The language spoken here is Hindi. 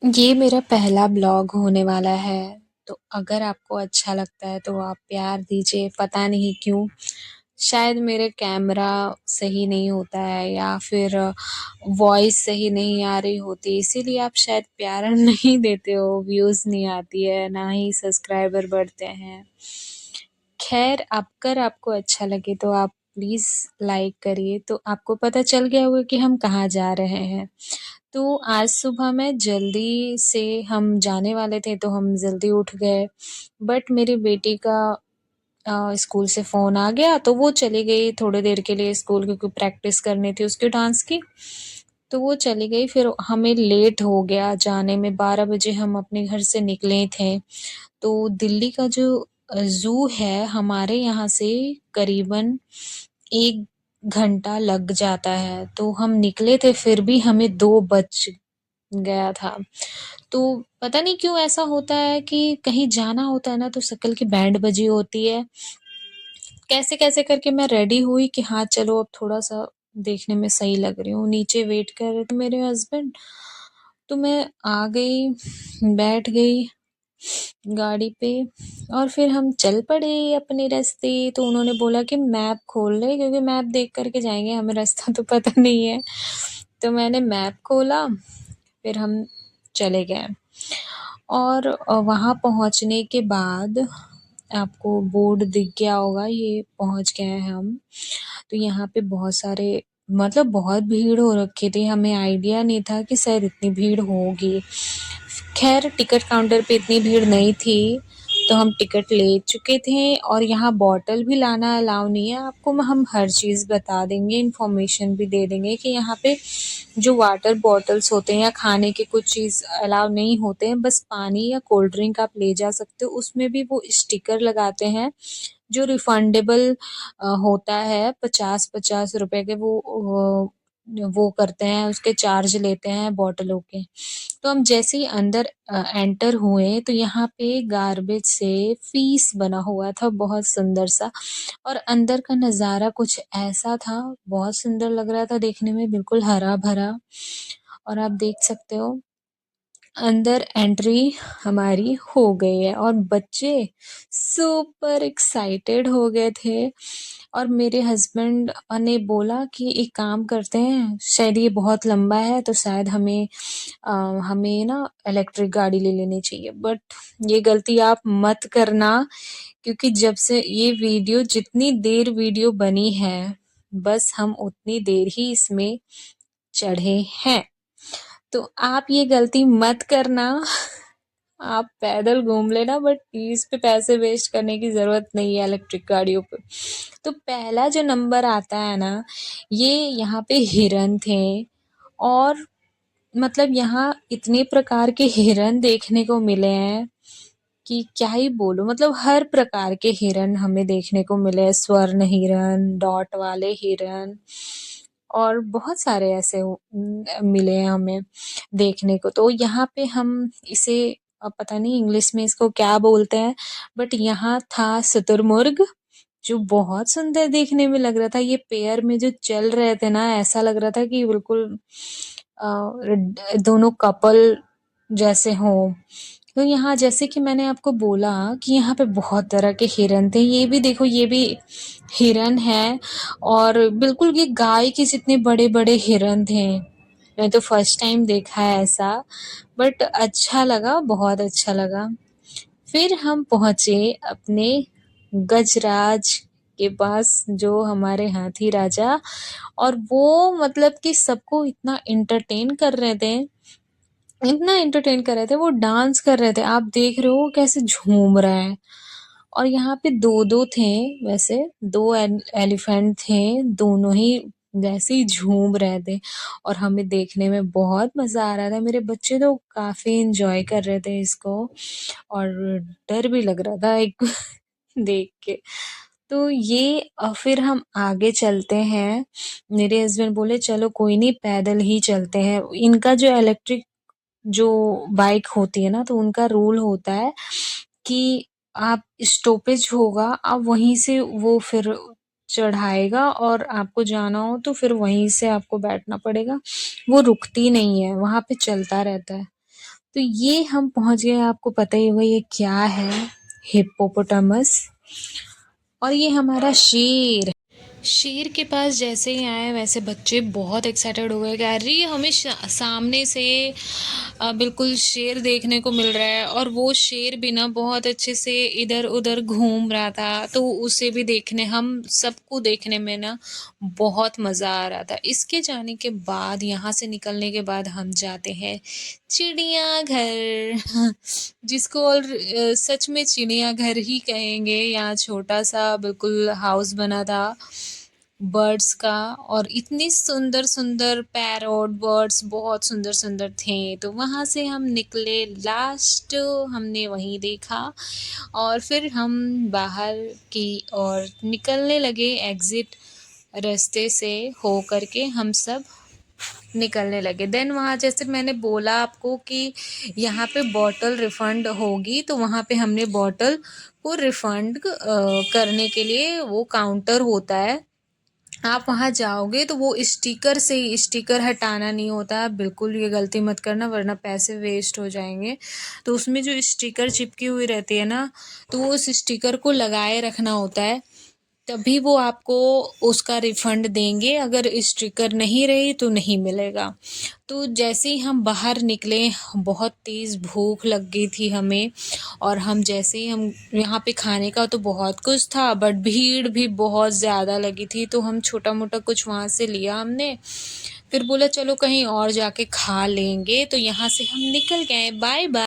ये मेरा पहला ब्लॉग होने वाला है, तो अगर आपको अच्छा लगता है तो आप प्यार दीजिए। पता नहीं क्यों, शायद मेरे कैमरा सही नहीं होता है या फिर वॉइस सही नहीं आ रही होती, इसीलिए आप शायद प्यार नहीं देते हो, व्यूज़ नहीं आती है, ना ही सब्सक्राइबर बढ़ते हैं। खैर, अगर आपको अच्छा लगे तो आप प्लीज़ लाइक करिए, तो आपको पता चल गया होगा कि हम कहाँ जा रहे हैं। तो आज सुबह में जल्दी से हम जाने वाले थे, तो हम जल्दी उठ गए, बट मेरी बेटी का स्कूल से फ़ोन आ गया, तो वो चली गई थोड़ी देर के लिए स्कूल, क्योंकि प्रैक्टिस करनी थी उसकी डांस की। तो वो चली गई, फिर हमें लेट हो गया जाने में। 12 बजे हम अपने घर से निकले थे। तो दिल्ली का जो ज़ू है, हमारे यहाँ से करीबन 1 घंटा लग जाता है। तो हम निकले थे, फिर भी हमें 2 बज गया था। तो पता नहीं क्यों ऐसा होता है कि कहीं जाना होता है ना, तो शक्ल की बैंड बजी होती है। कैसे-कैसे करके मैं रेडी हुई कि हाँ, चलो अब थोड़ा-सा देखने में सही लग रही हूँ। नीचे वेट कर रहे थे मेरे हस्बैंड, तो मैं आ गई, बैठ गई गाड़ी पे, और फिर हम चल पड़े अपने रास्ते। तो उन्होंने बोला कि मैप खोल ले, क्योंकि मैप देख कर के जाएँगे, हमें रास्ता तो पता नहीं है। तो मैंने मैप खोला, फिर हम चले गए। और वहाँ पहुँचने के बाद आपको बोर्ड दिख गया होगा, ये पहुँच गए हैं हम। तो यहाँ पे बहुत सारे, मतलब बहुत भीड़ हो रखी थी, हमें आइडिया नहीं था कि शायद इतनी भीड़ होगी। खैर, टिकट काउंटर पे इतनी भीड़ नहीं थी, तो हम टिकट ले चुके थे। और यहाँ बॉटल भी लाना अलाउ नहीं है आपको, हम हर चीज़ बता देंगे, इन्फॉर्मेशन भी दे देंगे कि यहाँ पे जो वाटर बॉटल्स होते हैं या खाने के कुछ चीज़ अलाउ नहीं होते हैं, बस पानी या कोल्ड ड्रिंक आप ले जा सकते हो। उसमें भी वो स्टिकर लगाते हैं जो रिफंडेबल होता है, 50-50 रुपए के वो करते हैं, उसके चार्ज लेते हैं बॉटलों के। तो हम जैसे ही अंदर एंटर हुए, तो यहाँ पे गार्बेज से फीस बना हुआ था, बहुत सुंदर सा। और अंदर का नज़ारा कुछ ऐसा था, बहुत सुंदर लग रहा था देखने में, बिल्कुल हरा भरा। और आप देख सकते हो अंदर एंट्री हमारी हो गई है, और बच्चे सुपर एक्साइटेड हो गए थे। और मेरे हस्बैंड ने बोला कि एक काम करते हैं, शायद ये बहुत लंबा है, तो शायद हमें ना इलेक्ट्रिक गाड़ी ले लेनी चाहिए। बट ये गलती आप मत करना, क्योंकि जब से ये वीडियो, जितनी देर वीडियो बनी है, बस हम उतनी देर ही इसमें चढ़े हैं। तो आप ये गलती मत करना। आप पैदल घूम लेना, बट इस पे पैसे वेस्ट करने की ज़रूरत नहीं है इलेक्ट्रिक गाड़ियों पे। तो पहला जो नंबर आता है ना, ये यहाँ पे हिरन थे। और मतलब यहाँ इतने प्रकार के हिरन देखने को मिले हैं कि क्या ही बोलूं, मतलब हर प्रकार के हिरन हमें देखने को मिले। स्वर्ण हिरन, डॉट वाले हिरन, और बहुत सारे ऐसे मिले हैं हमें देखने को। तो यहाँ पे हम इसे, अब पता नहीं इंग्लिश में इसको क्या बोलते हैं, बट यहाँ था शुतुरमुर्ग, जो बहुत सुंदर देखने में लग रहा था। ये पेयर में जो चल रहे थे ना, ऐसा लग रहा था कि बिल्कुल दोनों कपल जैसे हों। तो यहाँ जैसे कि मैंने आपको बोला कि यहाँ पे बहुत तरह के हिरन थे। ये भी देखो, ये भी हिरन है, और बिल्कुल ये गाय के जितने बड़े बड़े हिरन थे। मैं तो फर्स्ट टाइम देखा है ऐसा, बट अच्छा लगा, बहुत अच्छा लगा। फिर हम पहुंचे अपने गजराज के पास, जो हमारे हाथी राजा। और वो मतलब कि सबको इतना एंटरटेन कर रहे थे, इतना एंटरटेन कर रहे थे, वो डांस कर रहे थे। आप देख रहे हो कैसे झूम रहा है। और यहाँ पे दो दो थे, वैसे दो एलिफेंट थे, दोनों ही वैसे ही झूम रहे थे। और हमें देखने में बहुत मजा आ रहा था, मेरे बच्चे तो काफी इंजॉय कर रहे थे इसको। और डर भी लग रहा था एक देख के। तो ये फिर हम आगे चलते हैं। मेरे हस्बैंड बोले चलो कोई नहीं, पैदल ही चलते हैं। इनका जो इलेक्ट्रिक जो बाइक होती है ना, तो उनका रूल होता है कि आप स्टॉपेज होगा, आप वहीं से वो फिर चढ़ाएगा, और आपको जाना हो तो फिर वहीं से आपको बैठना पड़ेगा। वो रुकती नहीं है, वहां पे चलता रहता है। तो ये हम पहुँच गए, आपको पता ही होगा ये क्या है, हिप्पोपोटामस। और ये हमारा शेर। शेर के पास जैसे ही आए वैसे बच्चे बहुत एक्साइटेड हो गए कि अरे हमें सामने से बिल्कुल शेर देखने को मिल रहा है। और वो शेर भी ना बहुत अच्छे से इधर उधर घूम रहा था, तो उसे भी देखने, हम सबको देखने में ना बहुत मज़ा आ रहा था। इसके जाने के बाद, यहाँ से निकलने के बाद हम जाते हैं चिड़ियाघर जिसको और सच में चिड़ियाघर ही कहेंगे। यहाँ छोटा सा बिल्कुल हाउस बना था बर्ड्स का, और इतनी सुंदर सुंदर पैरोट बर्ड्स बहुत सुंदर सुंदर थे। तो वहाँ से हम निकले, लास्ट हमने वहीं देखा। और फिर हम बाहर की ओर निकलने लगे, एग्ज़िट रास्ते से हो करके हम सब निकलने लगे। देन वहाँ जैसे मैंने बोला आपको कि यहाँ पे बॉटल रिफ़ंड होगी, तो वहाँ पे हमने बॉटल को रिफ़ंड करने के लिए वो काउंटर होता है। आप वहाँ जाओगे तो वो स्टिकर से ही, स्टिकर हटाना नहीं होता है, बिल्कुल ये गलती मत करना वरना पैसे वेस्ट हो जाएंगे। तो उसमें जो स्टिकर चिपकी हुई रहती है ना, तो वो उस स्टिकर को लगाए रखना होता है, तभी वो आपको उसका रिफ़ंड देंगे। अगर स्टिकर नहीं रही तो नहीं मिलेगा। तो जैसे ही हम बाहर निकले, बहुत तेज़ भूख लग गई थी हमें। और हम जैसे ही, हम यहाँ पे खाने का तो बहुत कुछ था बट भीड़ भी बहुत ज़्यादा लगी थी, तो हम छोटा मोटा कुछ वहाँ से लिया हमने। फिर बोला चलो कहीं और जाके खा लेंगे, तो यहाँ से हम निकल गए। Bye bye.